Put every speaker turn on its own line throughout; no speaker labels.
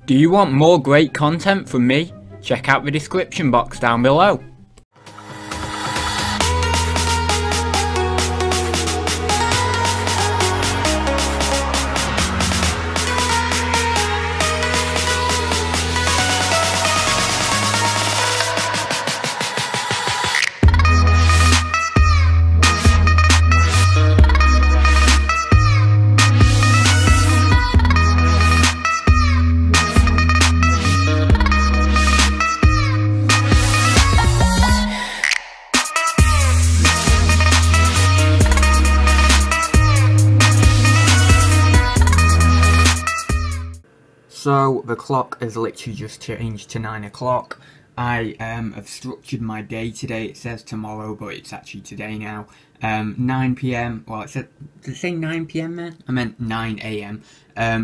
Do you want more great content from me? Check out the description box down below. So the clock has literally just changed to 9 o'clock. I have structured my day today. It says tomorrow, but it's actually today now. 9 PM, well it said, did it say 9 PM then? I meant 9 AM.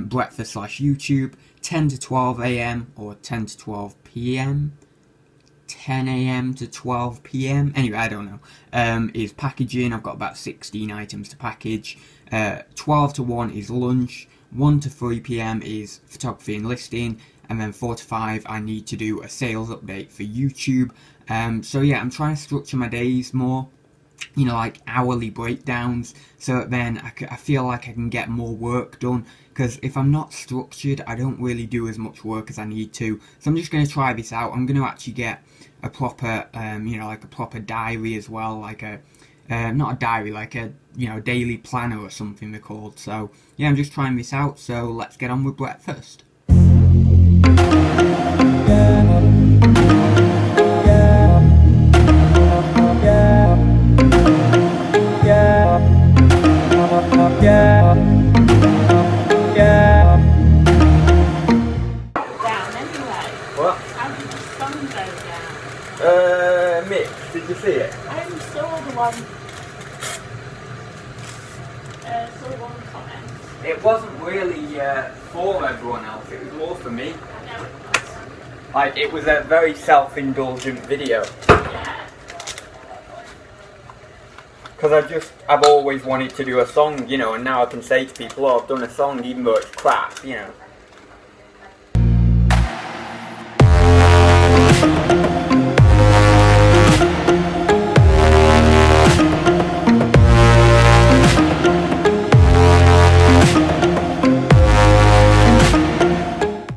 Breakfast / YouTube, 10 to 12 AM or 10 to 12 PM. 10 AM to 12 PM, anyway, I don't know, is packaging. I've got about 16 items to package. 12 to 1 is lunch. 1 to 3 PM is photography and listing, and then 4 to 5 I need to do a sales update for YouTube. So yeah, I'm trying to structure my days more, you know, like hourly breakdowns, so that then I feel like I can get more work done, because if I'm not structured, I don't really do as much work as I need to. So I'm just going to try this out. I'm going to actually get a proper, you know, like a proper diary as well, like a not a diary, like a, you know, daily planner or something they're called. So yeah, I'm just trying this out, so let's get on with breakfast. What?
How did the sun go down?
Mitch, did you see it?
I only saw the one. Saw one comment.
It wasn't really for everyone else, it was more for me.
I know it was.
Like, it was a very self-indulgent video.
Yeah.
Because I've always wanted to do a song, you know, and now I can say to people, oh, I've done a song even though it's crap, you know.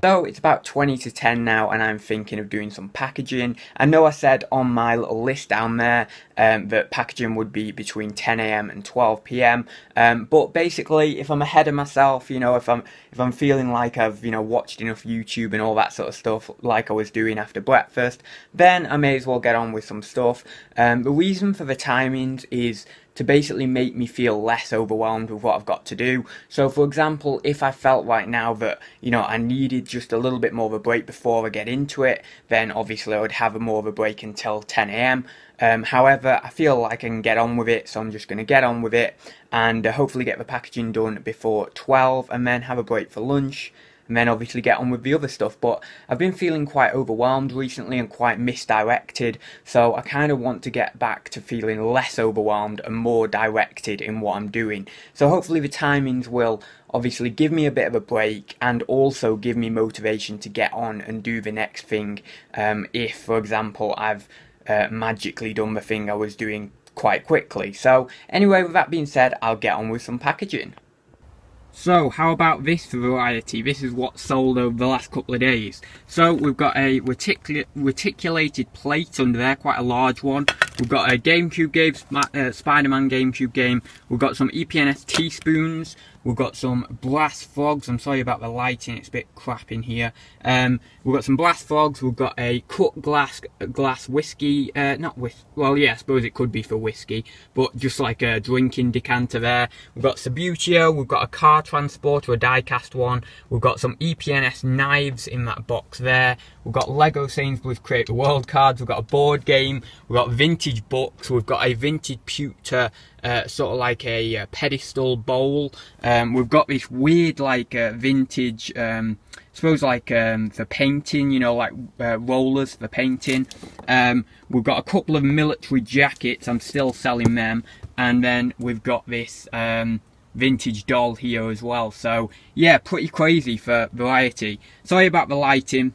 So it's about 20 to 10 now, and I'm thinking of doing some packaging. I know I said on my little list down there that packaging would be between 10 AM and 12 PM. But basically, if I'm ahead of myself, you know, if I'm feeling like I've, you know, watched enough YouTube and all that sort of stuff, like I was doing after breakfast, then I may as well get on with some stuff. The reason for the timings is to basically make me feel less overwhelmed with what I've got to do. So for example, if I felt right now that, you know, I needed just a little bit more of a break before I get into it, then obviously I would have more of a break until 10 AM. However, I feel like I can get on with it, so I'm just going to get on with it and hopefully get the packaging done before 12 and then have a break for lunch. And then obviously get on with the other stuff. But I've been feeling quite overwhelmed recently and quite misdirected, so I kind of want to get back to feeling less overwhelmed and more directed in what I'm doing. So hopefully the timings will obviously give me a bit of a break and also give me motivation to get on and do the next thing, if, for example, I've magically done the thing I was doing quite quickly. So anyway, with that being said, I'll get on with some packaging. So, how about this variety? This is what sold over the last couple of days. So, we've got a reticulated plate under there, quite a large one. We've got a GameCube game, Spider-Man GameCube game. We've got some EPNS teaspoons. We've got some Blast Frogs. I'm sorry about the lighting, it's a bit crap in here. We've got some Blast Frogs. We've got a cut glass whiskey. Well, yeah, I suppose it could be for whiskey, but just like a drinking decanter there. We've got Subbuteo. We've got a car transporter, a die-cast one. We've got some EPNS knives in that box there. We've got Lego Sainsbury's Create the World cards. We've got a board game. We've got vintage books. We've got a vintage pewter, sort of like a pedestal bowl. We've got this weird like vintage, suppose like for painting, you know, like rollers for painting. We've got a couple of military jackets. I'm still selling them. And then we've got this vintage doll here as well. So yeah, pretty crazy for variety. Sorry about the lighting.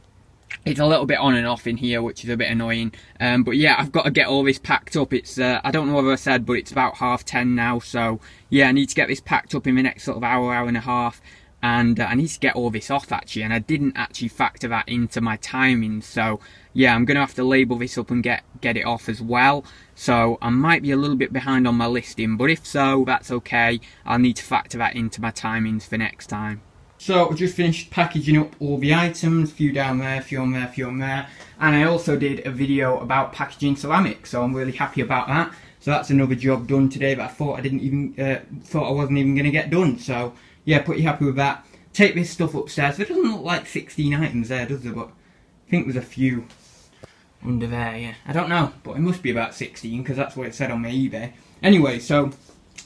It's a little bit on and off in here, which is a bit annoying. But yeah, I've got to get all this packed up. It's I don't know whether I said, but it's about 10:30 now. So yeah, I need to get this packed up in the next sort of hour and a half. And I need to get all this off actually, and I didn't actually factor that into my timings. So yeah, I'm gonna have to label this up and get it off as well. So I might be a little bit behind on my listing, but if so, that's okay. I'll need to factor that into my timings for next time. So I just finished packaging up all the items, a few down there, a few on there, a few on there. And I also did a video about packaging ceramics, so I'm really happy about that. So that's another job done today that I thought I wasn't even gonna get done. So yeah, pretty happy with that. Take this stuff upstairs. There doesn't look like 16 items there, does there? But I think there's a few under there, yeah. I don't know, but it must be about 16 because that's what it said on my eBay. Anyway, so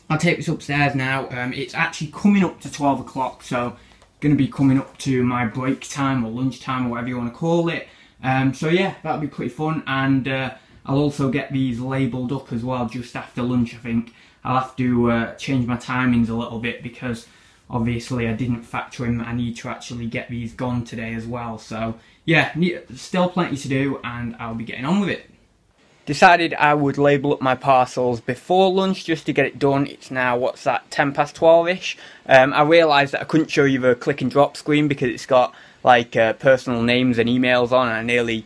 I'll take this upstairs now. It's actually coming up to 12 o'clock, so going to be coming up to my break time or lunch time or whatever you want to call it. So yeah, that'll be pretty fun, and I'll also get these labelled up as well just after lunch. I think I'll have to change my timings a little bit because obviously I didn't factor in that I need to actually get these gone today as well. So yeah, still plenty to do, and I'll be getting on with it. Decided I would label up my parcels before lunch just to get it done. It's now, what's that, 12:10ish. I realised that I couldn't show you the click and drop screen because it's got like personal names and emails on, and I nearly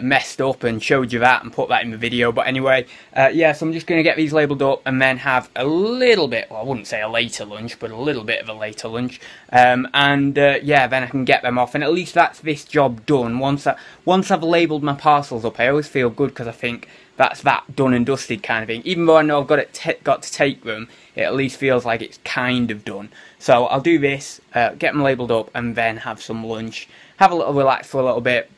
messed up and showed you that and put that in the video. But anyway, yeah, so I'm just going to get these labelled up and then have a little bit, well, I wouldn't say a later lunch, but a little bit of a later lunch. Yeah, then I can get them off, and at least that's this job done. Once I've labelled my parcels up, I always feel good because I think that's that done and dusted kind of thing. Even though I know I've got to take them, it at least feels like it's kind of done. So I'll do this, get them labelled up, and then have some lunch, have a little relax for a little bit.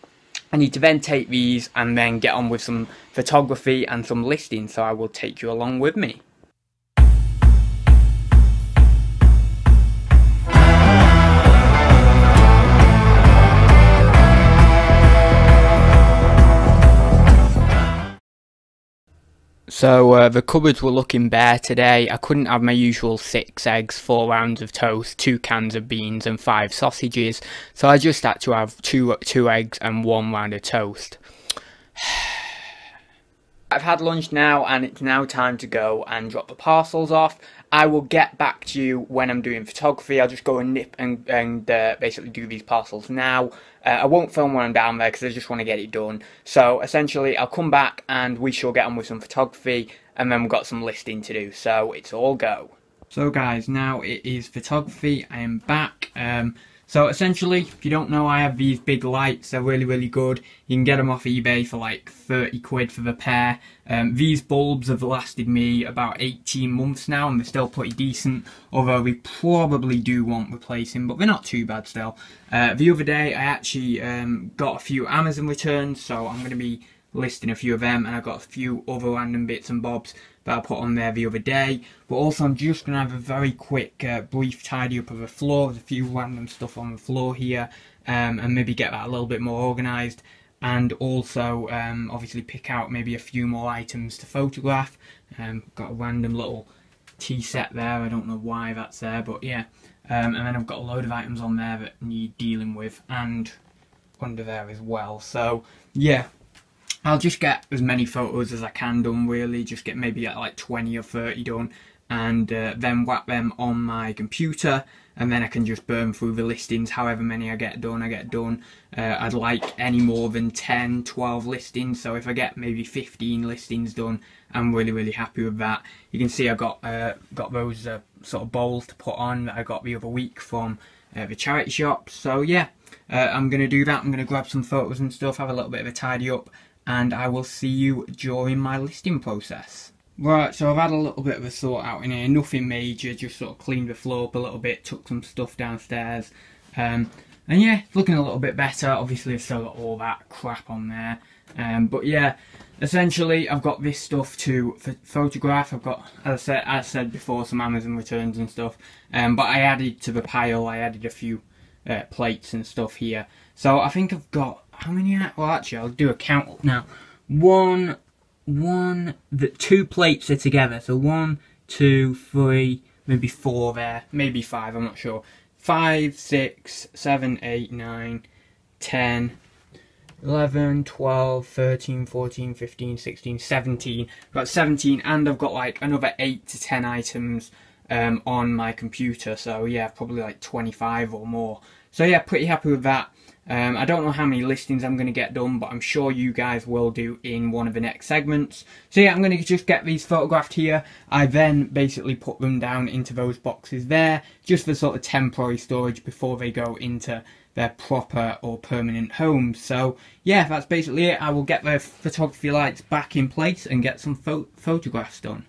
I need to then take these and then get on with some photography and some listings, so I will take you along with me. So the cupboards were looking bare today. I couldn't have my usual 6 eggs, 4 rounds of toast, 2 cans of beans and 5 sausages. So I just had to have two eggs and 1 round of toast. I've had lunch now, and it's now time to go and drop the parcels off. I will get back to you when I'm doing photography. I'll just go and nip and basically do these parcels now. I won't film when I'm down there because I just want to get it done. So essentially I'll come back and we shall get on with some photography, and then we've got some listing to do. So it's all go. So guys, now it is photography. I am back. So essentially, if you don't know, I have these big lights. They're really, really good. You can get them off eBay for like 30 quid for the pair. These bulbs have lasted me about 18 months now, and they're still pretty decent, although we probably do want replacing, but they're not too bad still. The other day, I actually got a few Amazon returns, so I'm going to be listing a few of them, and I've got a few other random bits and bobs that I put on there the other day. But also I'm just going to have a very quick brief tidy up of the floor. There's a few random stuff on the floor here, and maybe get that a little bit more organised, and also obviously pick out maybe a few more items to photograph. Got a random little tea set there, I don't know why that's there, but yeah. And then I've got a load of items on there that need dealing with, and under there as well. So yeah, I'll just get as many photos as I can done, really. Just get maybe like 20 or 30 done, and then whack them on my computer, and then I can just burn through the listings. However many I get done, I get done. I'd like any more than 10, 12 listings, so if I get maybe 15 listings done, I'm really, really happy with that. You can see I got those sort of bowls to put on that I got the other week from the charity shop. So yeah, I'm going to do that. I'm going to grab some photos and stuff, have a little bit of a tidy up, and I will see you during my listing process. Right, so I've had a little bit of a sort out in here, nothing major, just sort of cleaned the floor up a little bit, took some stuff downstairs, and yeah, it's looking a little bit better. Obviously I've still got all that crap on there, but yeah, essentially I've got this stuff to photograph. I've got, as I said before, some Amazon returns and stuff, but I added to the pile, I added a few plates and stuff here. So I think I've got, how many? Well, actually, I'll do a count up now. The 2 plates are together. So 1, 2, 3, maybe 4 there, maybe 5, I'm not sure. 5, 6, 7, 8, 9, 10, 11, 12, 13, 14, 15, 16, 17. I've got 17, and I've got like another 8 to 10 items on my computer. So yeah, probably like 25 or more. So yeah, pretty happy with that. I don't know how many listings I'm going to get done, but I'm sure you guys will do in one of the next segments. So yeah, I'm going to just get these photographed here. I then basically put them down into those boxes there, just for sort of temporary storage before they go into their proper or permanent homes. So yeah, that's basically it. I will get the photography lights back in place and get some photographs done.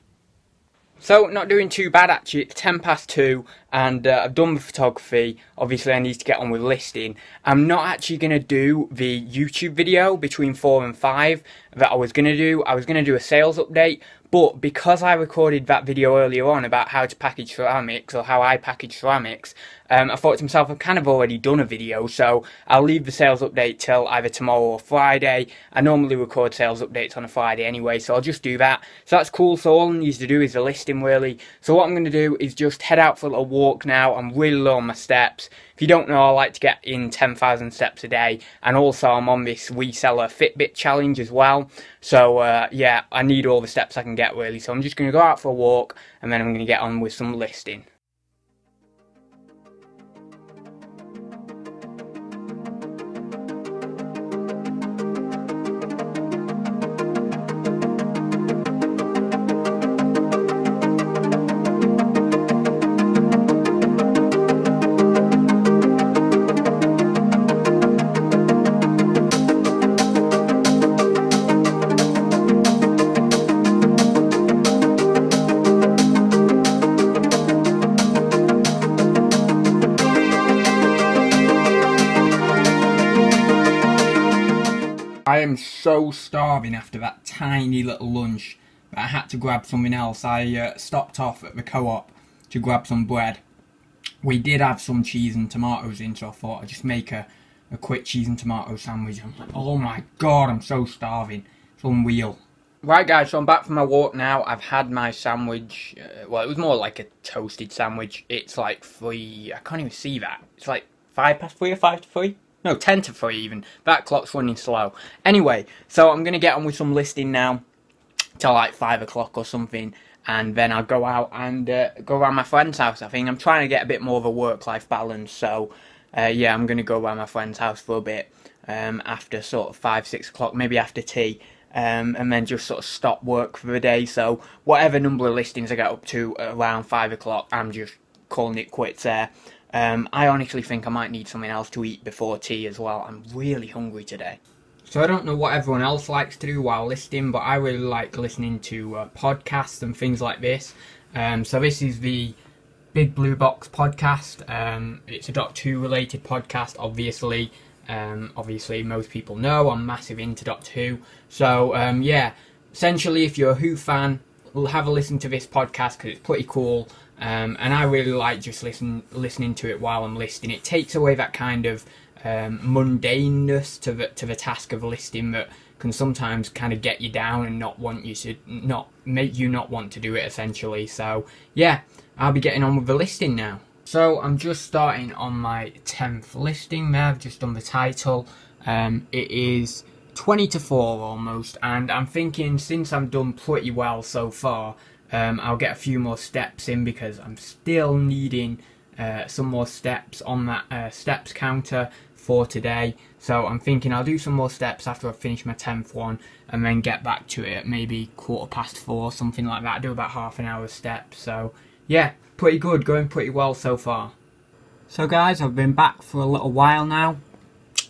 So, not doing too bad actually. It's 2:10 and I've done the photography. Obviously I need to get on with listing. I'm not actually going to do the YouTube video between 4 and 5 that I was going to do. I was going to do a sales update, but because I recorded that video earlier on about how to package ceramics, or how I package ceramics, I thought to myself, I've kind of already done a video, so I'll leave the sales update till either tomorrow or Friday. I normally record sales updates on a Friday anyway, so I'll just do that. So that's cool. So all I need to do is the listing really. So what I'm going to do is just head out for a little walk now. I'm really low on my steps. If you don't know, I like to get in 10,000 steps a day, and also I'm on this WeSeller Fitbit challenge as well. So yeah, I need all the steps I can get really. So I'm just going to go out for a walk, and then I'm going to get on with some listing. I am so starving after that tiny little lunch that I had to grab something else. I stopped off at the Co-op to grab some bread. We did have some cheese and tomatoes in, so I thought I'd just make a quick cheese and tomato sandwich. I'm like, oh my god, I'm so starving. It's unreal. Right guys, so I'm back from my walk now. I've had my sandwich, well it was more like a toasted sandwich. It's like 3, I can't even see that. It's like 5 past 3 or 5 to 3? No, 10 to 3 even. That clock's running slow. Anyway, so I'm going to get on with some listing now till like 5 o'clock or something. And then I'll go out and go around my friend's house, I think. I'm trying to get a bit more of a work-life balance. So, yeah, I'm going to go around my friend's house for a bit after sort of 5, 6 o'clock, maybe after tea. And then just sort of stop work for the day. So, whatever number of listings I get up to around 5 o'clock, I'm just calling it quits there. I honestly think I might need something else to eat before tea as well. I'm really hungry today. So I don't know what everyone else likes to do while listing, but I really like listening to podcasts and things like this. So this is the Big Blue Box podcast. It's a Doctor Who related podcast, obviously. Obviously, most people know I'm massive into Doctor Who. So yeah, essentially, if you're a Who fan, have a listen to this podcast because it's pretty cool. And I really like just listening to it while I'm listing. It takes away that kind of mundaneness to the task of listing that can sometimes kind of get you down and not want you to make you not want to do it essentially. So yeah, I'll be getting on with the listing now. So I'm just starting on my 10th listing there. I've just done the title. It is 20 to 4 almost, and I'm thinking since I'm done pretty well so far, I'll get a few more steps in because I'm still needing some more steps on that steps counter for today. So I'm thinking I'll do some more steps after I finish my 10th one and then get back to it at maybe 4:15, something like that. I do about half an hour steps. So yeah, pretty good, going pretty well so far. So guys, I've been back for a little while now,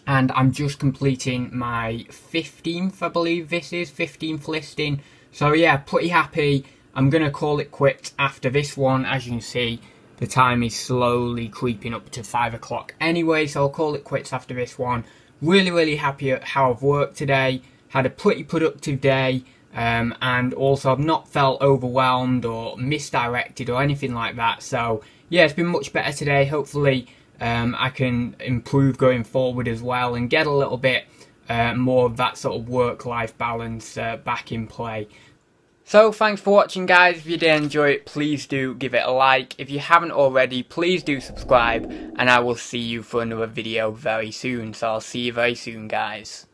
and I'm just completing my 15th, I believe this is, 15th listing. So yeah, pretty happy. I'm going to call it quits after this one. As you can see, the time is slowly creeping up to 5 o'clock anyway, so I'll call it quits after this one. Really happy at how I've worked today. Had a pretty productive day, and also I've not felt overwhelmed or misdirected or anything like that. So yeah, it's been much better today. Hopefully I can improve going forward as well and get a little bit more of that sort of work-life balance back in play. So thanks for watching, guys. If you did enjoy it, please do give it a like. If you haven't already, please do subscribe, and I will see you for another video very soon. So I'll see you very soon, guys.